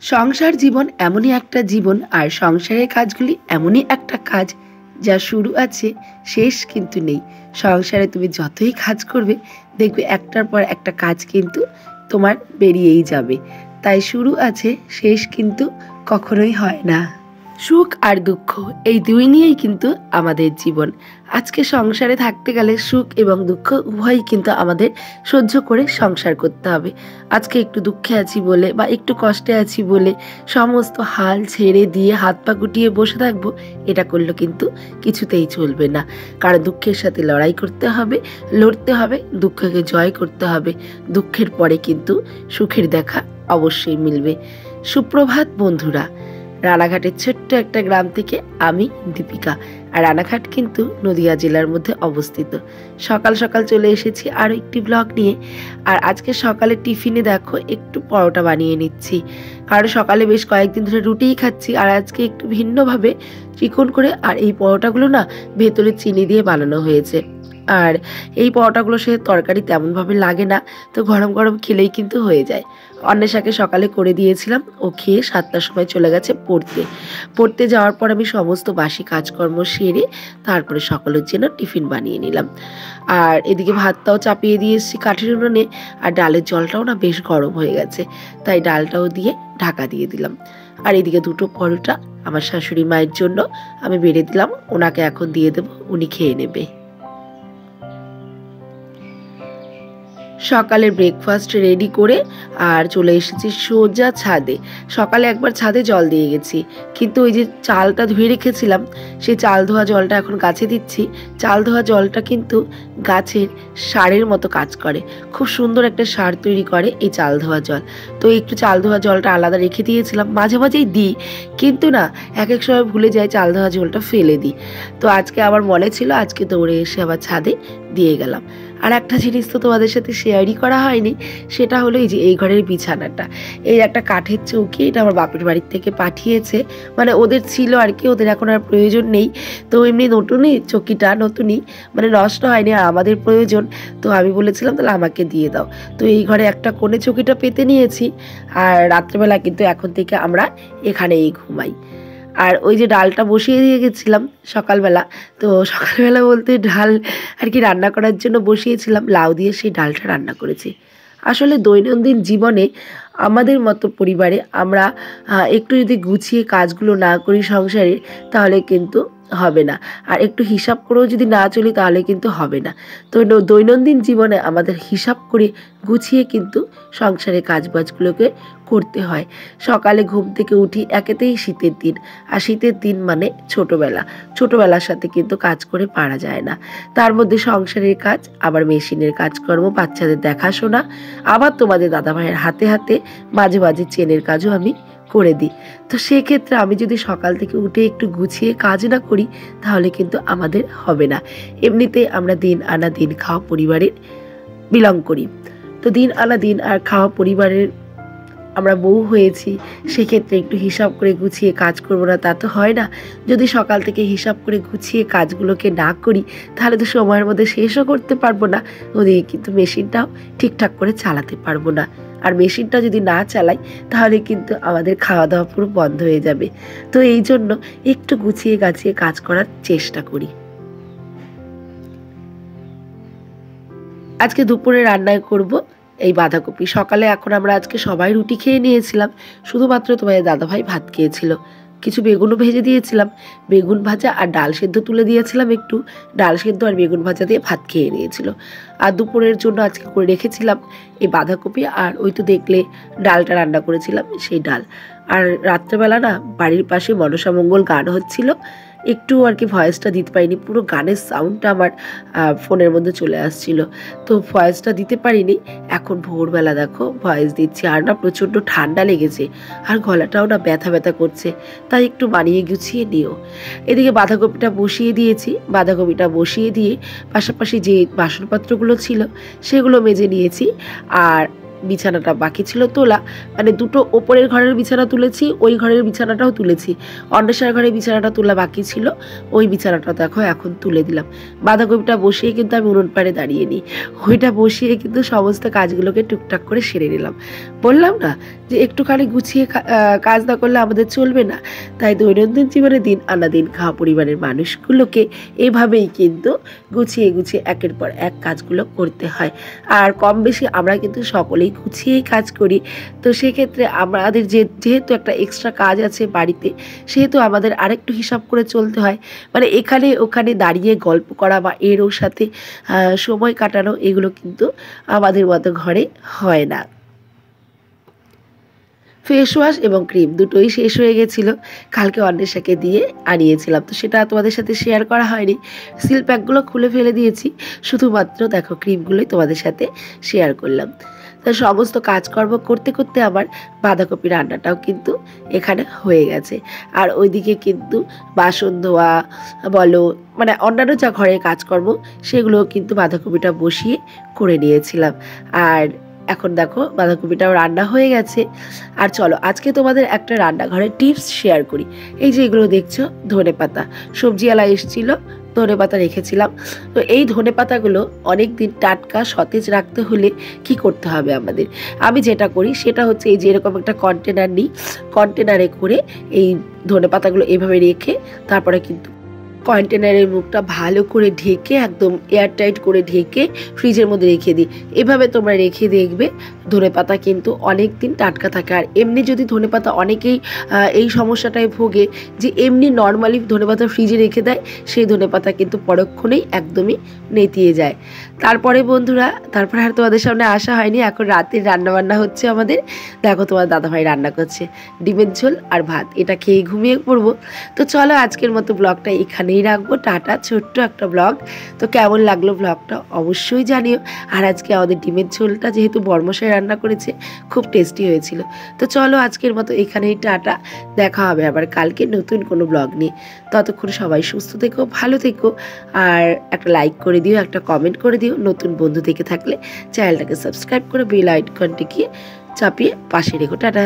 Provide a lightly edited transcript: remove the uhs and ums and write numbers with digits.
সংসার জীবন এমনই একটা জীবন, আর সংসারের কাজগুলি এমনই একটা কাজ যা শুরু আছে, শেষ কিন্তু নেই। সংসারে তুমি যতই কাজ করবে, দেখবে একটার পর একটা কাজ কিন্তু তোমার বেরিয়েই যাবে। তাই শুরু আছে, শেষ কিন্তু কখনোই হয় না। সুখ আর দুঃখ এই দুই নিয়েই কিন্তু আমাদের জীবন। আজকে সংসারে থাকতে গেলে সুখ এবং দুঃখ উভয়ই কিন্তু আমাদের সহ্য করে সংসার করতে হবে। আজকে একটু দুঃখে আছি বলে বা একটু কষ্টে আছি বলে সমস্ত হাল ছেড়ে দিয়ে হাত পা গুটিয়ে বসে থাকবো, এটা করলে কিন্তু কিছুতেই চলবে না। কারণ দুঃখের সাথে লড়াই করতে হবে, লড়তে হবে, দুঃখকে জয় করতে হবে। দুঃখের পরে কিন্তু সুখের দেখা অবশ্যই মিলবে। সুপ্রভাত বন্ধুরা, রানাঘাটের ছোট্ট একটা গ্রাম থেকে আমি দীপিকা। আর রানাঘাট কিন্তু নদিয়া জেলার মধ্যে অবস্থিত। সকাল সকাল চলে এসেছি আরও একটি ব্লগ নিয়ে। আর আজকে সকালে টিফিনে দেখো একটু পরোটা বানিয়ে নিচ্ছি, কারণ সকালে বেশ কয়েকদিন ধরে রুটিই খাচ্ছি, আর আজকে একটু ভিন্নভাবে চিকন করে। আর এই পরোটাগুলো না ভেতরে চিনি দিয়ে বানানো হয়েছে। আর এই পরোটাগুলো সে তরকারি তেমনভাবে লাগে না, তো গরম গরম খেলেই কিন্তু হয়ে যায়। অন্বেষাকে সকালে করে দিয়েছিলাম, ও খেয়ে 7টার সময় চলে গেছে পড়তে যাওয়ার পর আমি সমস্ত বাসি কাজকর্ম সেরে তারপরে সকলের জন্য টিফিন বানিয়ে নিলাম। আর এদিকে ভাতটাও চাপিয়ে দিয়ে এসেছি কাঠের উনুনে। আর ডালের জলটাও না বেশ গরম হয়ে গেছে, তাই ডালটাও দিয়ে ঢাকা দিয়ে দিলাম। আর এদিকে দুটো পরোটা আমার শাশুড়ি মায়ের জন্য আমি বেড়ে দিলাম, ওনাকে এখন দিয়ে দেবো, উনি খেয়ে নেবে। সকালের ব্রেকফাস্ট রেডি করে আর চলে এসেছি সোজা ছাদে। সকালে একবার ছাদে জল দিয়ে গেছি, কিন্তু ওই যে চালটা ধুয়ে রেখেছিলাম, সেই চাল ধোয়া জলটা এখন গাছে দিচ্ছি। চাল ধোয়া জলটা কিন্তু গাছের সারের মতো কাজ করে, খুব সুন্দর একটা সার তৈরি করে এই চাল ধোয়া জল। তো একটু চাল ধোয়া জলটা আলাদা রেখে দিয়েছিলাম, মাঝে মাঝেই দিই, কিন্তু না এক এক সময় ভুলে যাই চাল ধোয়া জলটা ফেলে দিই। তো আজকে আবার মনে ছিল, আজকে দৌড়ে এসে আবার ছাদে দিয়ে গেলাম। আর একটা জিনিস তো তোমাদের সাথে শেয়ারই করা হয়নি, সেটা হলো এই যে এই ঘরের বিছানাটা। এই একটা কাঠের চৌকি, এটা আমার বাপের বাড়ির থেকে পাঠিয়েছে, মানে ওদের ছিল আর কি, ওদের এখন আর প্রয়োজন নেই। তো এমনি নতুনই চৌকিটা, নতুনই মানে নষ্ট হয়নি, আর আমাদের প্রয়োজন। তো আমি বলেছিলাম তাহলে আমাকে দিয়ে দাও। তো এই ঘরে একটা কোণে চৌকিটা পেতে নিয়েছি। আর রাত্রেবেলা কিন্তু এখন থেকে আমরা এখানেই ঘুমাই। আর ওই যে ডালটা বসিয়ে দিয়ে গেছিলাম সকালবেলা, তো সকালবেলা বলতে ডাল আর কি রান্না করার জন্য বসিয়েছিলাম, লাউ দিয়ে সেই ডালটা রান্না করেছি। আসলে দৈনন্দিন জীবনে আমাদের মতো পরিবারে আমরা একটু যদি গুছিয়ে কাজগুলো না করি সংসারে, তাহলে কিন্তু হবে না। আর একটু হিসাব করেও যদি না চলি, তাহলে কিন্তু হবে না। তো দৈনন্দিন জীবনে আমাদের হিসাব করে গুছিয়ে কিন্তু সংসারে কাজবাজগুলোকে করতে হয়। সকালে ঘুম থেকে উঠি, একেতেই শীতের দিন, আর শীতের দিন মানে ছোটোবেলার সাথে কিন্তু কাজ করে পারা যায় না। তার মধ্যে সংসারের কাজ, আবার মেশিনের কাজকর্ম, বাচ্চাদের দেখাশোনা, আবার তোমাদের দাদাভাইয়ের হাতে হাতে মাঝে মাঝে চেনের কাজও আমি করে দিই। তো সেক্ষেত্রে আমি যদি সকাল থেকে উঠে একটু গুছিয়ে কাজ না করি, তাহলে কিন্তু আমাদের হবে না। এমনিতেই আমরা দিন আনা দিন খাওয়া পরিবারের বিলং করি। তো দিন আনা দিন আর খাওয়া পরিবারের আমরা বউ হয়েছি, সেক্ষেত্রে একটু হিসাব করে গুছিয়ে কাজ করবো না তা তো হয় না। যদি সকাল থেকে হিসাব করে গুছিয়ে কাজগুলোকে না করি, তাহলে তো সময়ের মধ্যে শেষও করতে পারবো না, ওদিকে কিন্তু মেশিনটাও ঠিকঠাক করে চালাতে পারবো না। আর মেশিনটা যদি না চালাই, তাহলে কিন্তু আমাদের খাওয়া দাওয়া পুরো বন্ধ হয়ে যাবে। তো এই জন্য একটু গুছিয়ে গাছিয়ে কাজ করার চেষ্টা করি। আজকে দুপুরে রান্নায় করব এই বাঁধাকপি। সকালে এখন আমরা আজকে সবাই রুটি খেয়ে নিয়েছিলাম, শুধুমাত্র তোমাদের দাদাভাই ভাত খেয়েছিল। কিছু বেগুনও ভেজে দিয়েছিলাম, বেগুন ভাজা আর ডাল সেদ্ধ তুলে দিয়েছিলাম, একটু ডাল সেদ্ধ আর বেগুন ভাজা দিয়ে ভাত খেয়ে নিয়েছিল। আর দুপুরের জন্য আজকে করে রেখেছিলাম এই বাঁধাকপি, আর ওই তো দেখলে ডালটা রান্না করেছিলাম, সেই ডাল। আর রাত্রেবেলা না বাড়ির পাশে মনসামঙ্গল গান হচ্ছিল, একটু আর কি ভয়েসটা দিতে পারিনি, পুরো গানের সাউন্ডটা আমার ফোনের মধ্যে চলে আসছিল, তো ভয়েসটা দিতে পারিনি। এখন ভোরবেলা দেখো ভয়েস দিচ্ছি। আর না প্রচণ্ড ঠান্ডা লেগেছে, আর গলাটাও না ব্যথা ব্যথা করছে, তাই একটু বানিয়ে গুছিয়ে নিও। এদিকে বাঁধাকপিটা বসিয়ে দিয়েছি, বাঁধাকপিটা বসিয়ে দিয়ে পাশাপাশি যে বাসনপত্রগুলো ছিল সেগুলো মেজে নিয়েছি। আর বিছানাটা বাকি ছিল তোলা, মানে দুটো ওপরের ঘরের বিছানা তুলেছি, ওই ঘরের বিছানাটাও তুলেছি, অন্বেষার ঘরের বিছানাটা তোলা বাকি ছিল, ওই বিছানাটা দেখো এখন তুলে দিলাম। বাঁধাকপিটা বসিয়ে কিন্তু আমি উনুন পাড়ে দাঁড়িয়ে নিই, ওইটা বসিয়ে কিন্তু সমস্ত কাজগুলোকে টুকটাক করে সেরে নিলাম। বললাম না যে একটুখানি গুছিয়ে কাজ না করলে আমাদের চলবে না, তাই দৈনন্দিন জীবনে দিন আনা দিন খাওয়া পরিবারের মানুষগুলোকে এভাবেই কিন্তু গুছিয়ে গুছিয়ে একের পর এক কাজগুলো করতে হয়। আর কম বেশি আমরা কিন্তু সকলেই গুছিয়েই কাজ করি, তো সেক্ষেত্রে আমাদের যেহেতু একটা এক্সট্রা কাজ আছে বাড়িতে, সেহেতু আমাদের আরেকটু হিসাব করে চলতে হয়। মানে এখানে ওখানে দাঁড়িয়ে গল্প করা বা এর ওর সাথে সময় কাটানো, এগুলো কিন্তু আমাদের মতো ঘরে হয় না। ফেস ওয়াশ এবং ক্রিম দুটোই শেষ হয়ে গেছিলো, কালকে অন্বেষাকে দিয়ে আনিয়েছিলাম, তো সেটা তোমাদের সাথে শেয়ার করা হয়নি। সিল প্যাকগুলো খুলে ফেলে দিয়েছি, শুধুমাত্র দেখো ক্রিমগুলোই তোমাদের সাথে শেয়ার করলাম। তো সমস্ত কাজকর্ম করতে করতে আমার বাঁধাকপি রান্নাটাও কিন্তু এখানে হয়ে গেছে। আর ওইদিকে কিন্তু বাসন ধোয়া বলো, মানে অন্যান্য যা ঘরের কাজকর্ম সেগুলোও কিন্তু বাঁধাকপিটা বসিয়ে করে নিয়েছিলাম। আর এখন দেখো বাঁধাকপিটাও রান্না হয়ে গেছে। আর চলো আজকে তোমাদের একটা রান্নাঘরের টিপস শেয়ার করি। এই যে এগুলো দেখছো ধনেপাতা, সবজিওয়ালা এসেছিলো, ধনেপাতা রেখেছিলাম। তো এই ধনেপাতাগুলো অনেক দিন টাটকা সতেজ রাখতে হলে কি করতে হবে আমাদের, আমি যেটা করি সেটা হচ্ছে এই যে এরকম একটা কন্টেনার নিই, কন্টেনারে করে এই ধনেপাতাগুলো এভাবে রেখে তারপরে কিন্তু কন্টেনারের মুখটা ভালো করে ঢেকে একদম এয়ারটাইট করে ঢেকে ফ্রিজের মধ্যে রেখে দিই। এভাবে তোমরা রেখে দেখবে ধনেপাতা কিন্তু অনেক দিন টাটকা থাকে। আর এমনি যদি ধনেপাতা অনেকেই এই সমস্যাটায় ভোগে যে এমনি নর্মালি ধনেপাতা ফ্রিজে রেখে দেয়, সেই ধনেপাতা কিন্তু পরক্ষণেই একদমই নেতিয়ে যায়। তারপরে বন্ধুরা, তারপরে আর তোমাদের সামনে আসা হয়নি, এখন রাতের রান্নাবান্না হচ্ছে আমাদের। দেখো তোমার দাদাভাই রান্না করছে ডিমের ঝোল আর ভাত, এটা খেয়ে ঘুমিয়ে পড়বো। তো চলো আজকের মতো ব্লগটা এখানেই রাখবো, টাটা, ছোট্ট একটা ব্লগ। তো কেমন লাগলো ব্লগটা অবশ্যই জানিও। আর আজকে আমাদের ডিমের ঝোলটা যেহেতু বর্মশাই রান্না করেছে, খুব টেস্টি হয়েছিল। তো চলো আজকের মতো এখানেই টাটা, দেখা হবে আবার কালকে নতুন কোনো ব্লগ নিয়ে। ততক্ষণ সবাই সুস্থ থেকো, ভালো থেকো, আর একটা লাইক করে দিও, একটা কমেন্ট করে দিও। নতুন বন্ধু থেকে থাকলে চ্যানেলটাকে সাবস্ক্রাইব করে বেল আইকনটিকে চাপিয়ে পাশে রেখো। টাটা।